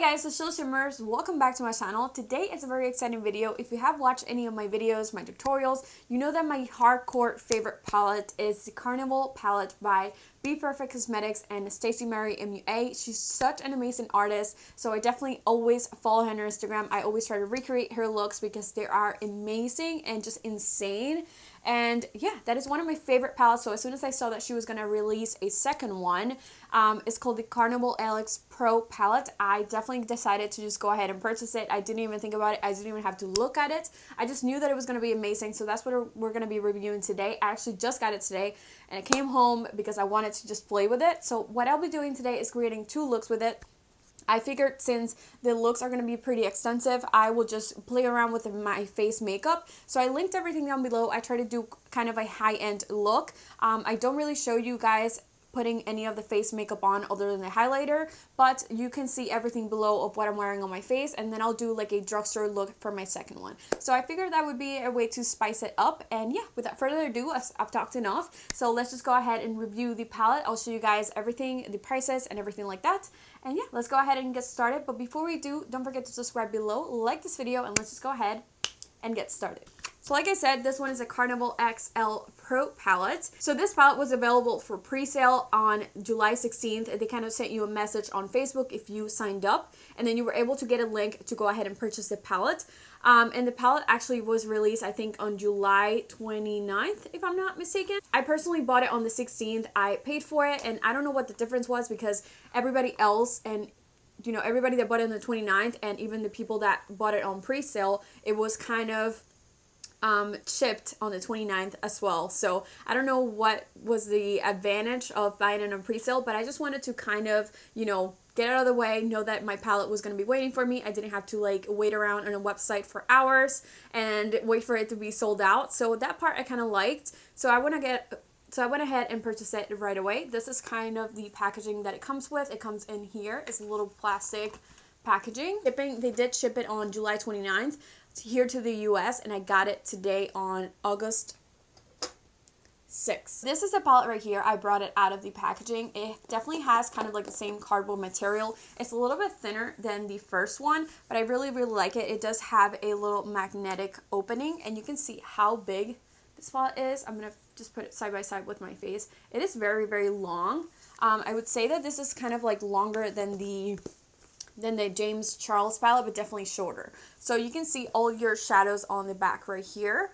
guys, it's Sheila Shimmers. Welcome back to my channel. Today is a very exciting video. If you have watched any of my videos, my tutorials, you know that my hardcore favorite palette is the Carnival palette by Bperfect Cosmetics and staceymarxe MUA. She's such an amazing artist, so I definitely always follow her on her Instagram. I always try to recreate her looks because they are amazing and just insane. And yeah, that is one of my favorite palettes. So as soon as I saw that she was going to release a second one, it's called the Carnival Alex Pro palette. I definitely decided to just go ahead and purchase it. I didn't even think about it. I didn't even have to look at it. I just knew that it was going to be amazing. So that's what we're going to be reviewing today. I actually just got it today and I came home because I wanted to just play with it. So what I'll be doing today is creating two looks with it. I figured since the looks are going to be pretty extensive, I will just play around with my face makeup. So I linked everything down below. I try to do kind of a high-end look. I don't really show you guys putting any of the face makeup on other than the highlighter, but you can see everything below of what I'm wearing on my face, and then I'll do like a drugstore look for my second one. So I figured that would be a way to spice it up, and yeah, without further ado, I've talked enough. So let's just go ahead and review the palette. I'll show you guys everything, the prices and everything like that. And yeah, let's go ahead and get started. But before we do, don't forget to subscribe below, like this video, and let's just go ahead and get started. So like I said, this one is a Carnival XL Pro palette. So this palette was available for pre-sale on July 16th. They kind of sent you a message on Facebook if you signed up, and then you were able to get a link to go ahead and purchase the palette. And the palette actually was released, I think, on July 29th, if I'm not mistaken. I personally bought it on the 16th. I paid for it, and I don't know what the difference was because everybody else, and you know, everybody that bought it on the 29th, and even the people that bought it on pre-sale, it was kind of shipped on the 29th as well. So I don't know what was the advantage of buying it on pre-sale, but I just wanted to kind of, you know, get out of the way, know that my palette was going to be waiting for me. I didn't have to like wait around on a website for hours and wait for it to be sold out. So that part I kind of liked. So I went ahead and purchased it right away. This is kind of the packaging that it comes with. It comes in here. It's a little plastic packaging. Shipping, they did ship it on July 29th here to the US, and I got it today on August 6th. This is a palette right here. I brought it out of the packaging. It definitely has kind of like the same cardboard material. It's a little bit thinner than the first one, but I really like it. It does have a little magnetic opening, and you can see how big this palette is. I'm gonna just put it side by side with my face. It is very long. I would say that this is kind of like longer than the James Charles palette, but definitely shorter. So you can see all your shadows on the back right here.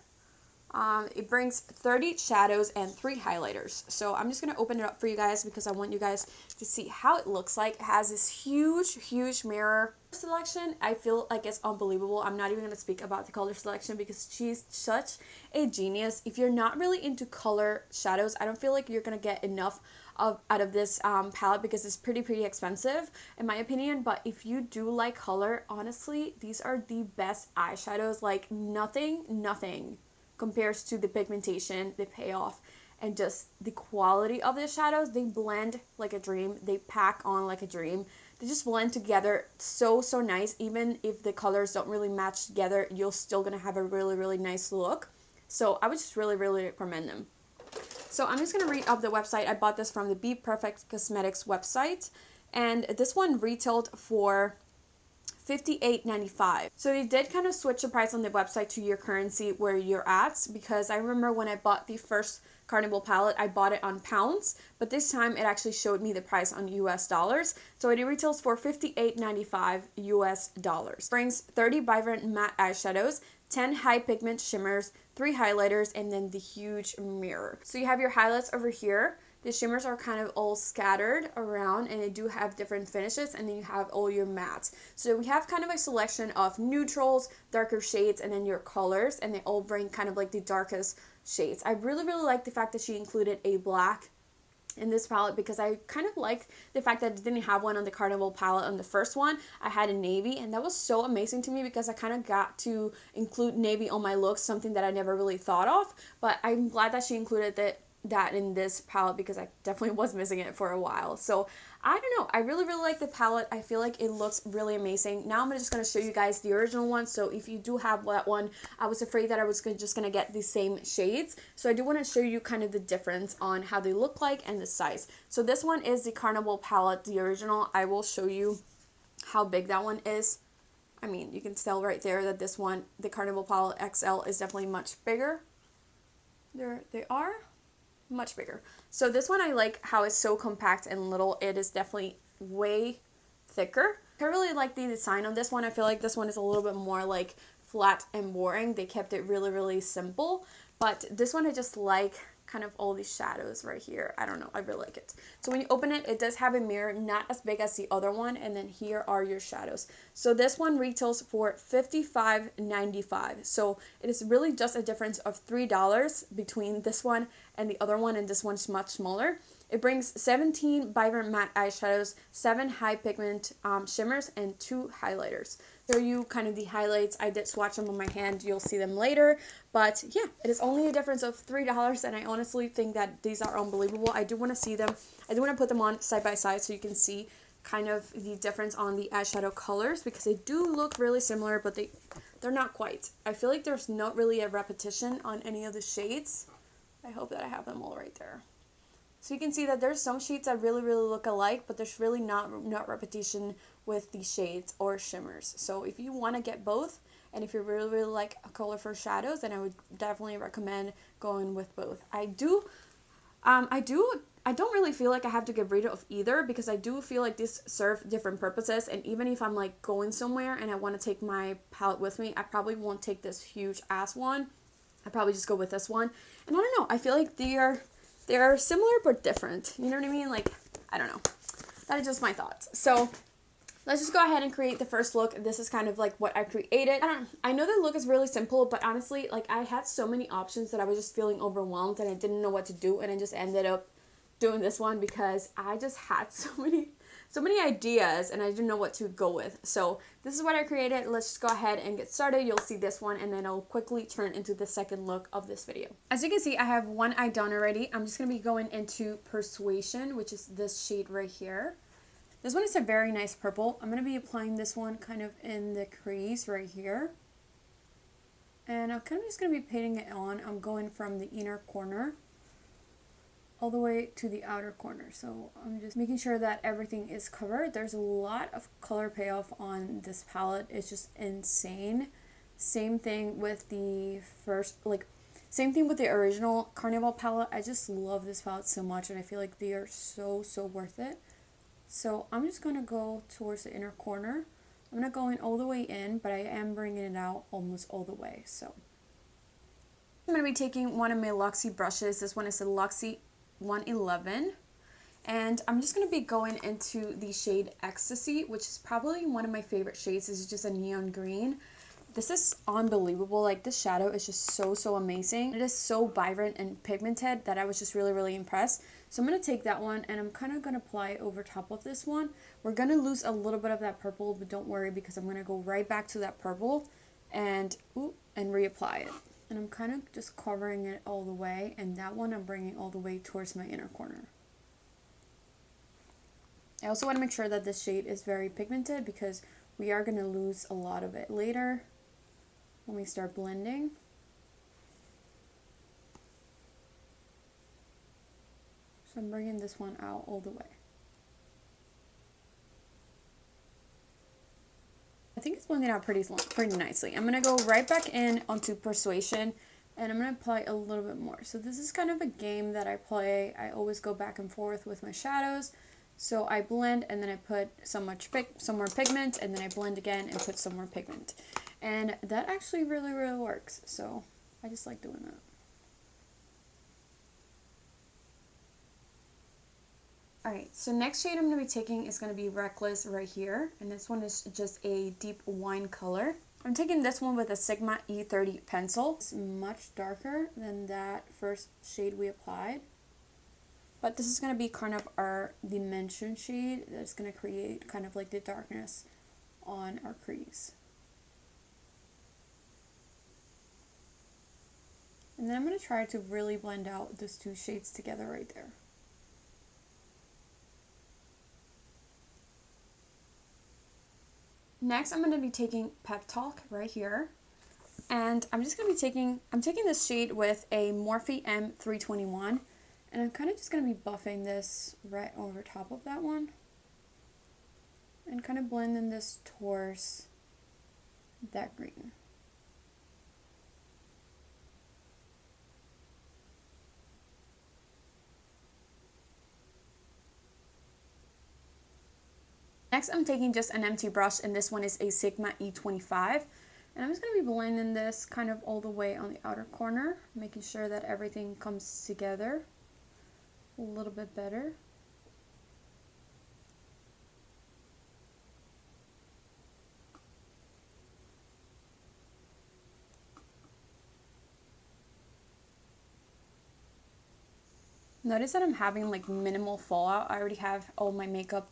It brings 30 shadows and 3 highlighters. So I'm just going to open it up for you guys because I want you guys to see how it looks like. It has this huge mirror selection. I feel like it's unbelievable. I'm not even going to speak about the color selection because she's such a genius. If you're not really into color shadows, I don't feel like you're going to get enough out of this palette because it's pretty expensive in my opinion. But if you do like color, honestly, these are the best eyeshadows. Like nothing compares to the pigmentation, the payoff, and just the quality of the shadows. They blend like a dream. They pack on like a dream. They just blend together so nice. Even if the colors don't really match together, you're still gonna have a really nice look. So I would just really recommend them. So I'm just going to read up the website. I bought this from the Bperfect Cosmetics website, and this one retailed for $58.95. So they did kind of switch the price on the website to your currency where you're at, because I remember when I bought the first Carnival palette, I bought it on pounds, but this time it actually showed me the price on US dollars. So it retails for $58.95 US dollars. Brings 30 vibrant matte eyeshadows, 10 high pigment shimmers, 3 highlighters, and then the huge mirror. So you have your highlights over here. The shimmers are kind of all scattered around, and they do have different finishes, and then you have all your mattes. So we have kind of a selection of neutrals, darker shades, and then your colors, and they all bring kind of like the darkest shades. I really like the fact that she included a black in this palette because I kind of like the fact that it didn't have one on the Carnival palette on the first one. I had a navy, and that was so amazing to me because I kind of got to include navy on my looks, something that I never really thought of. But I'm glad that she included that in this palette because I definitely was missing it for a while. So I don't know, I really like the palette. I feel like it looks really amazing. Now I'm just going to show you guys the original one. So if you do have that one, I was afraid that I was just going to get the same shades. So I do want to show you kind of the difference on how they look like and the size. So this one is the Carnival palette, the original. I will show you how big that one is. I mean, you can tell right there that this one, the Carnival Palette XL, is definitely much bigger. There they are, much bigger. So this one I like how it's so compact and little. It is definitely way thicker. I really like the design on this one. I feel like this one is a little bit more like flat and boring. They kept it really, really simple. But this one I just like kind of all these shadows right here. I don't know, I really like it. So when you open it, it does have a mirror, not as big as the other one, and then here are your shadows. So this one retails for $55.95. So it is really just a difference of $3 between this one and the other one, and this one's much smaller. It brings 17 vibrant matte eyeshadows, 7 high pigment shimmers, and 2 highlighters. Show you kind of the highlights. I did swatch them on my hand. You'll see them later. But yeah, it is only a difference of $3, and I honestly think that these are unbelievable. I do want to see them. I do want to put them on side by side so you can see kind of the difference on the eyeshadow colors, because they do look really similar, but they're not quite. I feel like there's not really a repetition on any of the shades. I hope that I have them all right there. So you can see that there's some shades that really, really look alike, but there's really not repetition with the shades or shimmers. So if you want to get both, and if you really, really like a color for shadows, then I would definitely recommend going with both. I don't really feel like I have to get rid of either, because I do feel like these serve different purposes. And even if I'm like going somewhere and I want to take my palette with me, I probably won't take this huge ass one. I probably just go with this one. And I don't know, I feel like they are similar but different. You know what I mean? Like, I don't know. That is just my thoughts. So let's just go ahead and create the first look. This is kind of like what I created. I know the look is really simple, but honestly, like, I had so many options that I was just feeling overwhelmed and I didn't know what to do, and I just ended up doing this one because I just had so many ideas and I didn't know what to go with. So this is what I created. Let's just go ahead and get started. You'll see this one and then I'll quickly turn into the second look of this video. As you can see, I have one eye done already. I'm just going to be going into Persuasion, which is this shade right here. This one is a very nice purple. I'm going to be applying this one kind of in the crease right here. And I'm kind of just going to be painting it on. I'm going from the inner corner all the way to the outer corner. So I'm just making sure that everything is covered. There's a lot of color payoff on this palette. It's just insane. Same thing with the same thing with the original Carnival palette. I just love this palette so much, and I feel like they are so worth it. So I'm just going to go towards the inner corner. I'm not going all the way in, but I am bringing it out almost all the way. So I'm going to be taking one of my Luxie brushes. This one is a Luxie 111, and I'm just going to be going into the shade Ecstasy, which is probably one of my favorite shades. This is just a neon green. This is unbelievable. Like, this shadow is just so amazing. It is so vibrant and pigmented that I was just really impressed. So I'm going to take that one and I'm kind of going to apply it over top of this one. We're going to lose a little bit of that purple, but don't worry, because I'm going to go right back to that purple and reapply it. And I'm kind of just covering it all the way, and that one I'm bringing all the way towards my inner corner. I also want to make sure that this shade is very pigmented, because we are going to lose a lot of it later when we start blending. So I'm bringing this one out all the way. I think it's blending out pretty nicely. I'm going to go right back in onto Persuasion, and I'm going to apply a little bit more. So this is kind of a game that I play. I always go back and forth with my shadows. So I blend, and then I put some more pigment, and then I blend again and put some more pigment. And that actually really works. So I just like doing that. Alright, so next shade I'm going to be taking is going to be Reckless right here, and this one is just a deep wine color. I'm taking this one with a Sigma E30 pencil. It's much darker than that first shade we applied, but this is going to be kind of our dimension shade that's going to create kind of like the darkness on our crease. And then I'm going to try to really blend out those two shades together right there. Next, I'm going to be taking Pep Talk right here, and I'm just going to be taking this shade with a Morphe M321, and I'm kind of just going to be buffing this right over top of that one. and kind of blend in this towards that green. Next, I'm taking just an empty brush, and this one is a Sigma E25. And I'm just going to be blending this kind of all the way on the outer corner, making sure that everything comes together a little bit better. Notice that I'm having like minimal fallout. I already have all my makeup,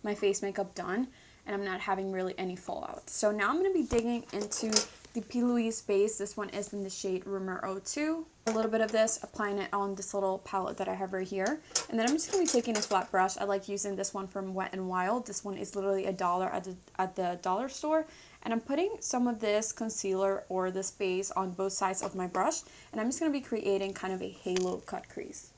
my face makeup done, and I'm not having really any fallout. So now I'm going to be digging into the P. Louise base. This one is in the shade Rumor 02. A little bit of this, applying it on this little palette that I have right here. And then I'm just going to be taking a flat brush. I like using this one from Wet n Wild. This one is literally $1 at the dollar store. And I'm putting some of this concealer or this base on both sides of my brush. And I'm just going to be creating kind of a halo cut crease.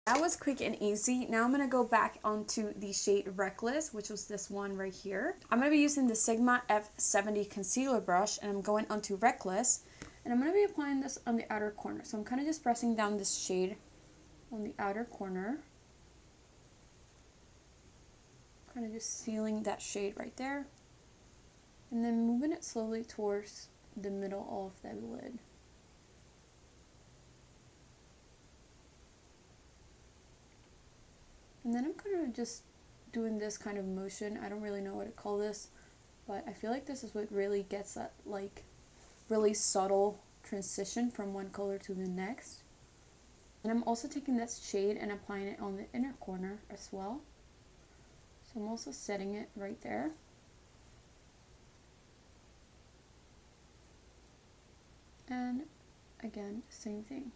That was quick and easy. Now I'm going to go back onto the shade Reckless, which was this one right here. I'm going to be using the Sigma F70 concealer brush, and I'm going onto Reckless, and I'm going to be applying this on the outer corner. So I'm kind of just pressing down this shade on the outer corner, kind of just sealing that shade right there, and then moving it slowly towards the middle of the lid. And then I'm kind of just doing this kind of motion. I don't really know what to call this, but I feel like this is what really gets that like really subtle transition from one color to the next. And I'm also taking this shade and applying it on the inner corner as well. So I'm also setting it right there. And again, same thing.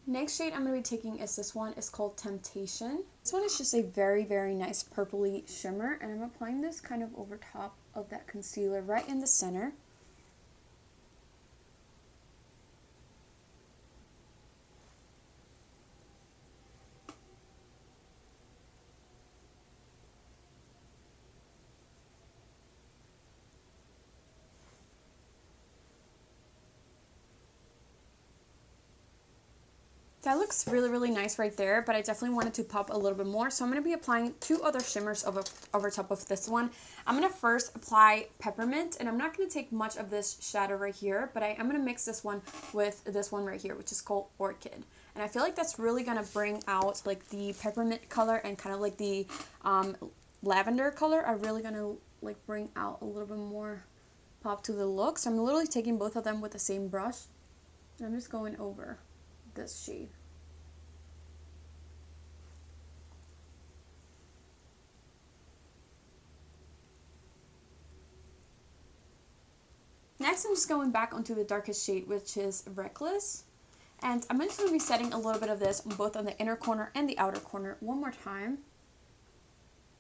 Next shade I'm going to be taking is this one. It's called Temptation. This one is just a very, very nice purpley shimmer, and I'm applying this kind of over top of that concealer right in the center. That looks really, really nice right there, but I definitely wanted to pop a little bit more. So I'm going to be applying two other shimmers over top of this one. I'm going to first apply Peppermint, and I'm not going to take much of this shadow right here, but I am going to mix this one with this one right here, which is called Orchid. And I feel like that's really going to bring out like the peppermint color and kind of like the lavender color are really going to like bring out a little bit more pop to the look. So I'm literally taking both of them with the same brush, and I'm just going over this shade. Next, I'm just going back onto the darkest shade, which is Reckless. And I'm just going to be setting a little bit of this both on the inner corner and the outer corner one more time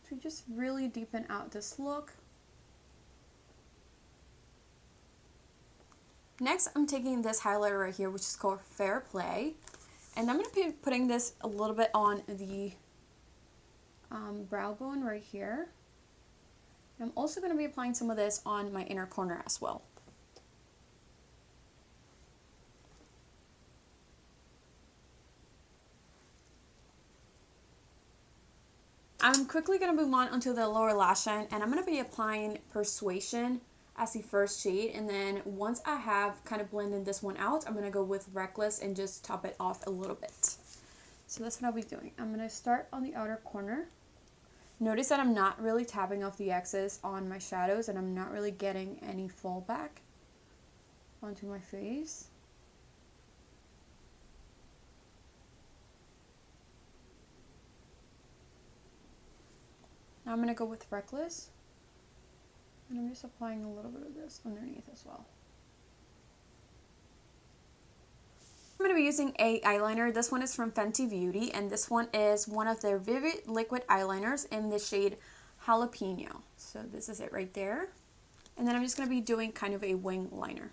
to just really deepen out this look. Next, I'm taking this highlighter right here, which is called Fair Play. And I'm going to be putting this a little bit on the brow bone right here. And I'm also going to be applying some of this on my inner corner as well. I'm quickly going to move on onto the lower lash line, and I'm going to be applying Persuasion as the first shade, and then once I have kind of blended this one out, I'm going to go with Reckless and just top it off a little bit. So that's what I'll be doing. I'm going to start on the outer corner. Notice that I'm not really tapping off the excess on my shadows, and I'm not really getting any fallback onto my face. Now I'm going to go with Reckless. And I'm just applying a little bit of this underneath as well. I'm going to be using a eyeliner. This one is from Fenty Beauty, and this one is one of their Vivid Liquid Eyeliners in the shade Jalapeno. So this is it right there. And then I'm just going to be doing kind of a wing liner.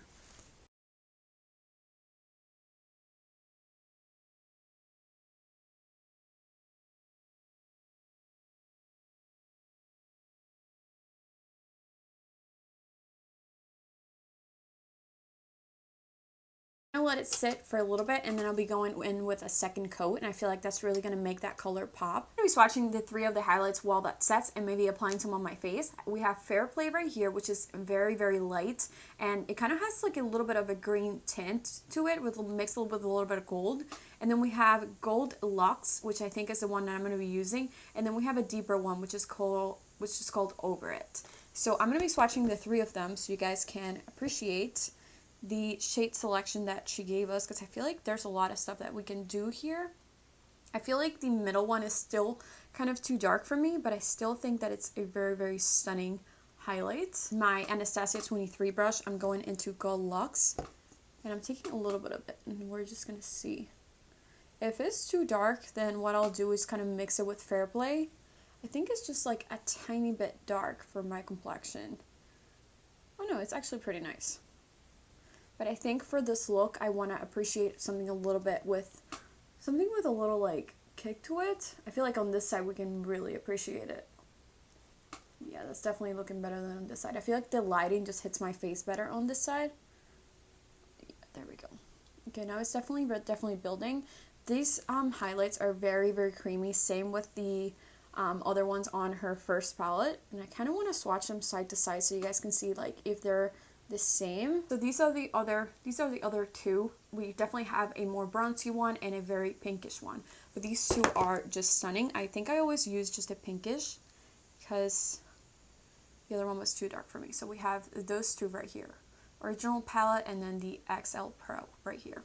I'll let it sit for a little bit, and then I'll be going in with a second coat, and I feel like that's really going to make that color pop. I'm going to be swatching the three of the highlights while that sets and maybe applying some on my face. We have Fair Play right here, which is very, very light, and it kind of has like a little bit of a green tint to it with mixed with a little bit of gold. And then we have Gold Luxe, which I think is the one that I'm going to be using, and then we have a deeper one, which is called Over It. So I'm going to be swatching the three of them so you guys can appreciate the shade selection that she gave us, because I feel like there's a lot of stuff that we can do here. I feel like the middle one is still kind of too dark for me, but I still think that it's a very, very stunning highlight. My Anastasia 23 brush, I'm going into Gold Luxe, and I'm taking a little bit of it, and we're just going to see. If it's too dark, then what I'll do is kind of mix it with Fair Play. I think it's just like a tiny bit dark for my complexion. Oh no, it's actually pretty nice. But I think for this look, I want to appreciate something a little bit with a little like kick to it. I feel like on this side we can really appreciate it. Yeah, that's definitely looking better than on this side. I feel like the lighting just hits my face better on this side. Yeah, there we go. Okay, now it's definitely building. These highlights are very, very creamy. Same with the other ones on her first palette. And I kind of want to swatch them side to side so you guys can see like if they're the same. So these are the other two. We definitely have a more bronzy one and a very pinkish one, but these two are just stunning. I think I always use just a pinkish because the other one was too dark for me. So we have those two right here, original palette, and then the XL Pro right here.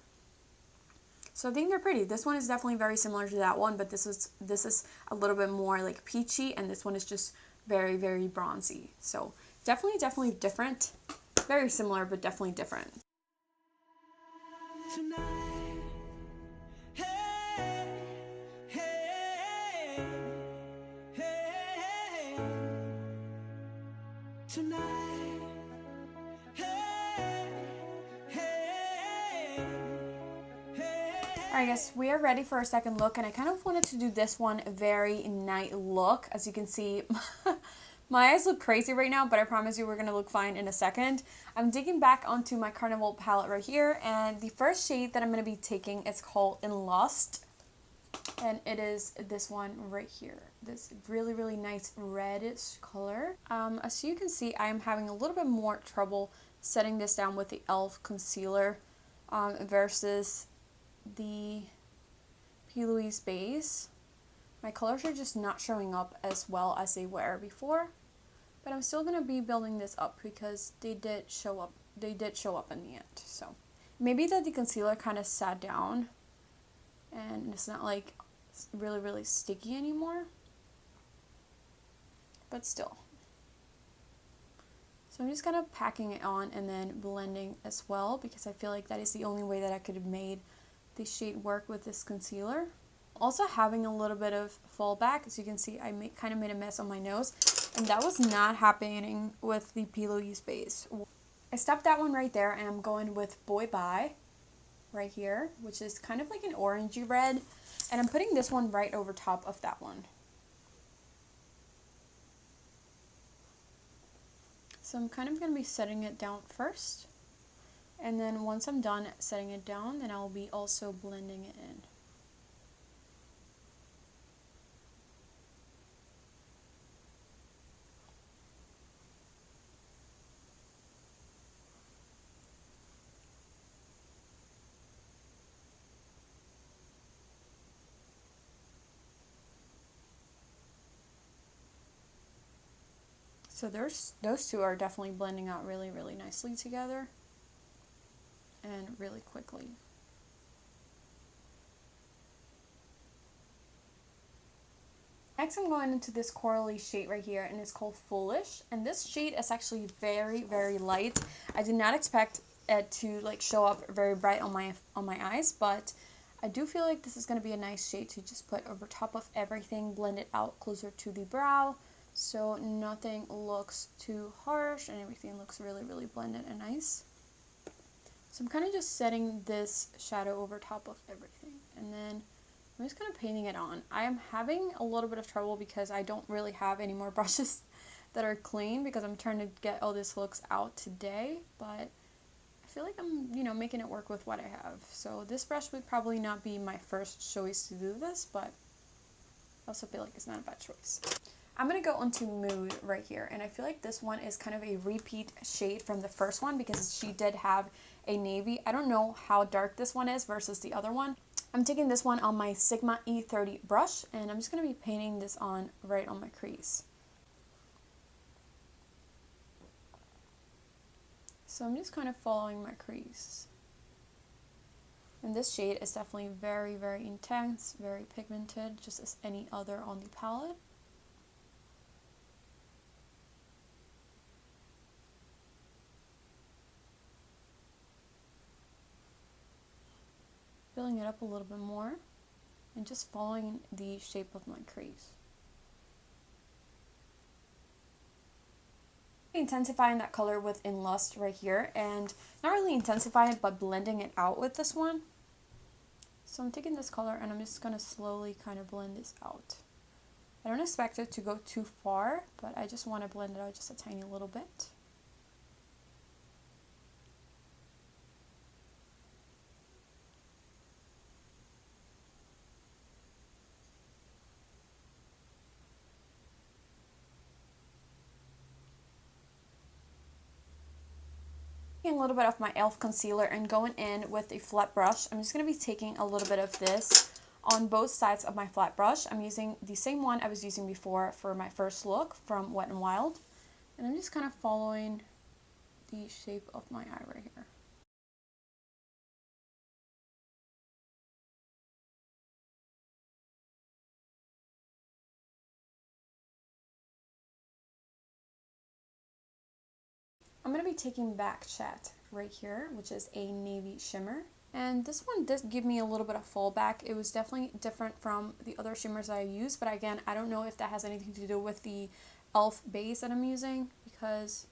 So I think they're pretty. This one is definitely very similar to that one, but this is a little bit more like peachy, and this one is just very, very bronzy. So definitely different. Very similar, but definitely different. Tonight, hey, hey, hey, tonight, hey, hey, hey. Alright guys, we are ready for our second look, and I kind of wanted to do this one a very night look. As you can see, my eyes look crazy right now, but I promise you we're going to look fine in a second. I'm digging back onto my Carnival palette right here, and the first shade that I'm going to be taking is called In Lust, and it is this one right here. This really, really nice reddish color. As you can see, I'm having a little bit more trouble setting this down with the e.l.f. concealer versus the P. Louise base. My colors are just not showing up as well as they were before. But I'm still going to be building this up because they did show up in the end. So maybe that the concealer kind of sat down and it's not like really, really sticky anymore. But still. So I'm just kind of packing it on and then blending as well, because I feel like that is the only way that I could have made the shade work with this concealer. Also having a little bit of fallback. As you can see, I kind of made a mess on my nose, and that was not happening with the P. Louise base. I stopped that one right there, and I'm going with Boy Bye right here, which is kind of like an orangey red, and I'm putting this one right over top of that one. So I'm kind of going to be setting it down first, and then once I'm done setting it down, then I'll be also blending it in. So those two are definitely blending out really, really nicely together and really quickly. Next, I'm going into this corally shade right here, and it's called Foolish. And this shade is actually very, very light. I did not expect it to like show up very bright on my eyes, but I do feel like this is going to be a nice shade to just put over top of everything, blend it out closer to the brow, so nothing looks too harsh and everything looks really, really blended and nice. So I'm kind of just setting this shadow over top of everything, and then I'm just kind of painting it on. I am having a little bit of trouble because I don't really have any more brushes that are clean because I'm trying to get all these looks out today, but I feel like I'm, you know, making it work with what I have. So this brush would probably not be my first choice to do this, but I also feel like it's not a bad choice. I'm going to go onto Mood right here, and I feel like this one is kind of a repeat shade from the first one because she did have a navy. I don't know how dark this one is versus the other one. I'm taking this one on my Sigma E30 brush, and I'm just going to be painting this on right on my crease. So I'm just kind of following my crease. And this shade is definitely very, very intense, very pigmented, just as any other on the palette. Filling it up a little bit more and just following the shape of my crease. Intensifying that color with In Lust right here, and not really intensifying it but blending it out with this one. So I'm taking this color and I'm just going to slowly kind of blend this out. I don't expect it to go too far, but I just want to blend it out just a tiny little bit. A little bit of my e.l.f. concealer and going in with a flat brush. I'm just going to be taking a little bit of this on both sides of my flat brush. I'm using the same one I was using before for my first look from Wet n Wild, and I'm just kind of following the shape of my eye right here. I'm going to be taking Back Chat right here, which is a navy shimmer. And this one did give me a little bit of fallback. It was definitely different from the other shimmers I used, but again, I don't know if that has anything to do with the e.l.f. base that I'm using, because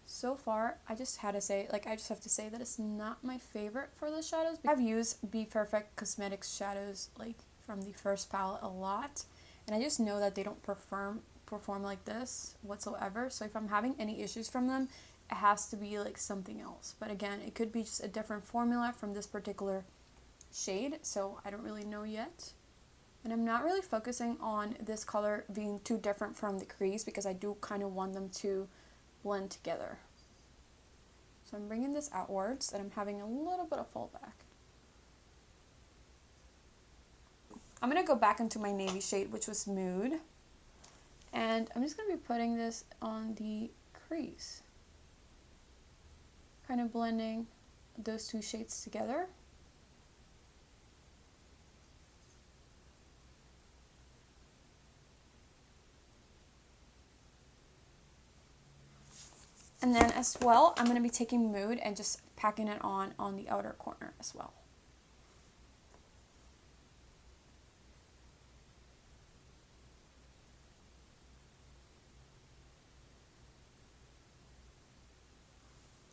so far, I just have to say that it's not my favorite for the shadows. I've used Bperfect Cosmetics shadows like from the first palette a lot, and I just know that they don't perform like this whatsoever. So if I'm having any issues from them, it has to be like something else. But again, it could be just a different formula from this particular shade, so I don't really know yet. And I'm not really focusing on this color being too different from the crease because I do kind of want them to blend together. So I'm bringing this outwards and I'm having a little bit of fallback. I'm going to go back into my navy shade, which was Mood, and I'm just going to be putting this on the crease, kind of blending those two shades together. And then as well, I'm going to be taking Mood and just packing it on the outer corner as well.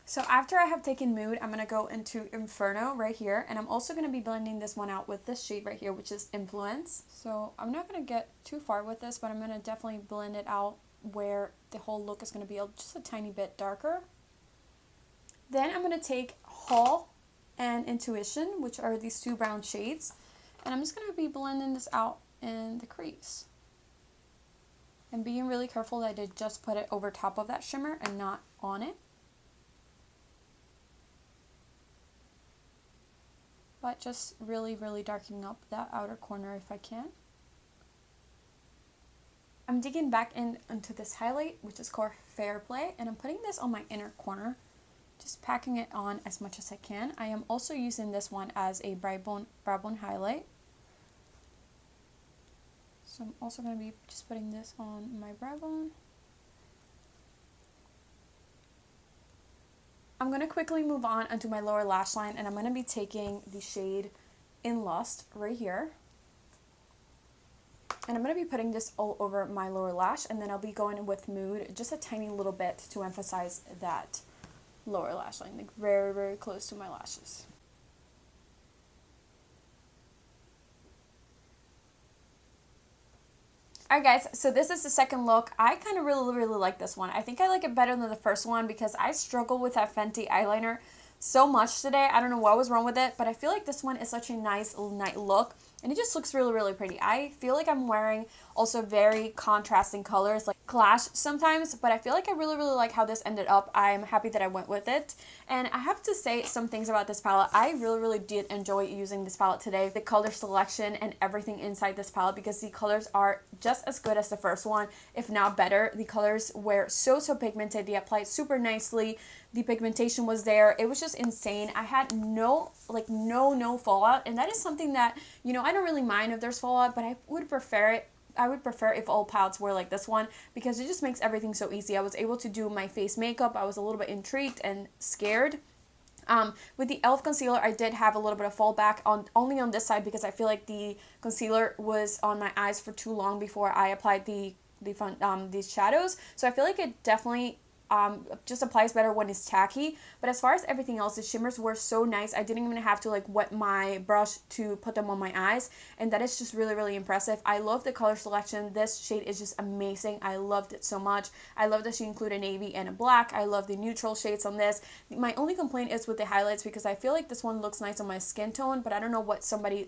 So after I have taken Mood, I'm going to go into Inferno right here, and I'm also going to be blending this one out with this shade right here, which is Influence. So I'm not going to get too far with this, but I'm going to definitely blend it out where the whole look is going to be just a tiny bit darker. Then I'm going to take Haul and Intuition, which are these two brown shades, and I'm just going to be blending this out in the crease. And being really careful that I did just put it over top of that shimmer and not on it. But just really, really darkening up that outer corner if I can. I'm digging back into this highlight, which is called Fair Play, and I'm putting this on my inner corner, just packing it on as much as I can. I am also using this one as a brow bone highlight. So I'm also going to be just putting this on my brow bone. I'm going to quickly move on onto my lower lash line, and I'm going to be taking the shade In Lust right here. And I'm going to be putting this all over my lower lash, and then I'll be going with Mood just a tiny little bit to emphasize that lower lash line, like very, very close to my lashes. Alright guys, so this is the second look. I kind of really like this one. I think I like it better than the first one because I struggle with that Fenty eyeliner so much today. I don't know what was wrong with it, but I feel like this one is such a nice night look, and it just looks really pretty. I feel like I'm wearing also very contrasting colors, like clash sometimes, but I feel like I really like how this ended up. I'm happy that I went with it. And I have to say some things about this palette. I really did enjoy using this palette today. The color selection and everything inside this palette, because the colors are just as good as the first one, if not better. The colors were so pigmented. They applied super nicely. The pigmentation was there. It was just insane. I had no fallout, and that is something that, you know, I don't really mind if there's fallout, but I would prefer it. I would prefer if all palettes were like this one, because it just makes everything so easy. I was able to do my face makeup. I was a little bit intrigued and scared. With the e.l.f. concealer, I did have a little bit of fallback only on this side, because I feel like the concealer was on my eyes for too long before I applied these shadows. So I feel like it definitely just applies better when it's tacky. But as far as everything else, the shimmers were so nice. I didn't even have to like wet my brush to put them on my eyes, and that is just really impressive. I love the color selection. This shade is just amazing. I loved it so much. I love that she included a navy and a black. I love the neutral shades on this. My only complaint is with the highlights, because I feel like this one looks nice on my skin tone, but I don't know what somebody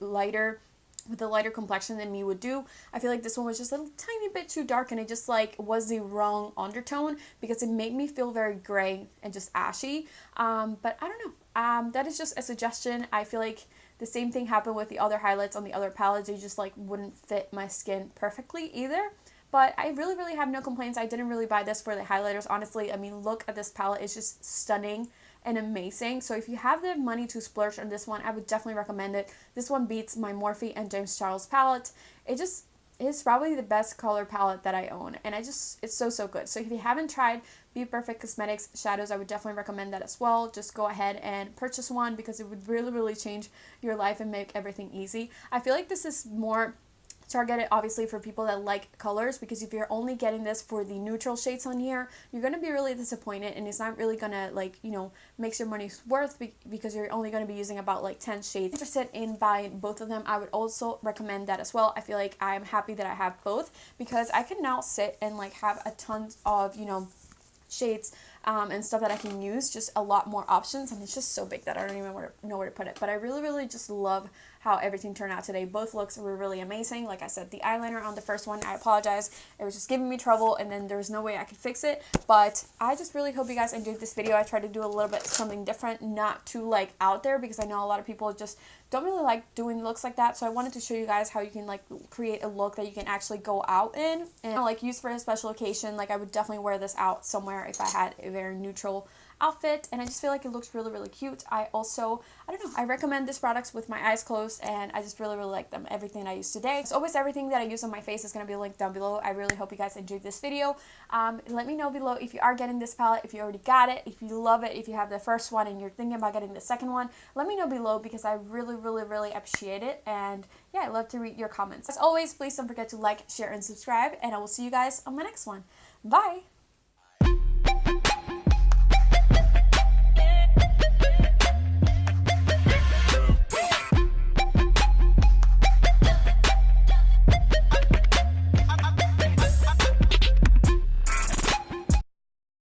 with a lighter complexion than me would do. I feel like this one was just a tiny bit too dark, and it just like was the wrong undertone, because it made me feel very gray and just ashy. But I don't know. That is just a suggestion. I feel like the same thing happened with the other highlights on the other palettes. They just like wouldn't fit my skin perfectly either. But I really have no complaints. I didn't really buy this for the highlighters, honestly. I mean, look at this palette. It's just stunning and amazing. So if you have the money to splurge on this one, I would definitely recommend it. This one beats my Morphe and James Charles palette. It just is probably the best color palette that I own, and it's so good. So if you haven't tried Bperfect Cosmetics shadows, I would definitely recommend that as well. Just go ahead and purchase one, because it would really change your life and make everything easy. I feel like this is more targeted obviously for people that like colors, because if you're only getting this for the neutral shades on here, you're going to be really disappointed, and it's not really going to, like, you know, makes your money's worth, because you're only going to be using about like 10 shades. If you're interested in buying both of them, I would also recommend that as well. I feel like I'm happy that I have both, because I can now sit and like have a ton of, you know, shades and stuff that I can use, just a lot more options, and it's just so big that I don't even know where to put it. But I really just love how everything turned out today. Both looks were really amazing. Like I said, the eyeliner on the first one, I apologize, it was just giving me trouble, and then there was no way I could fix it. But I just really hope you guys enjoyed this video. I tried to do a little bit something different, not too like out there, because I know a lot of people just don't really like doing looks like that. So I wanted to show you guys how you can like create a look that you can actually go out in and like use for a special occasion. Like I would definitely wear this out somewhere if I had a very neutral outfit, and I just feel like it looks really cute. I don't know, I recommend these products with my eyes closed, and I just really like them. Everything I used today. As always, everything that I use on my face is going to be linked down below. I really hope you guys enjoyed this video. Let me know below if you are getting this palette, if you already got it, if you love it, if you have the first one and you're thinking about getting the second one. Let me know below, because I really appreciate it, and yeah, I love to read your comments. As always, please don't forget to like, share, and subscribe, and I will see you guys on my next one. Bye!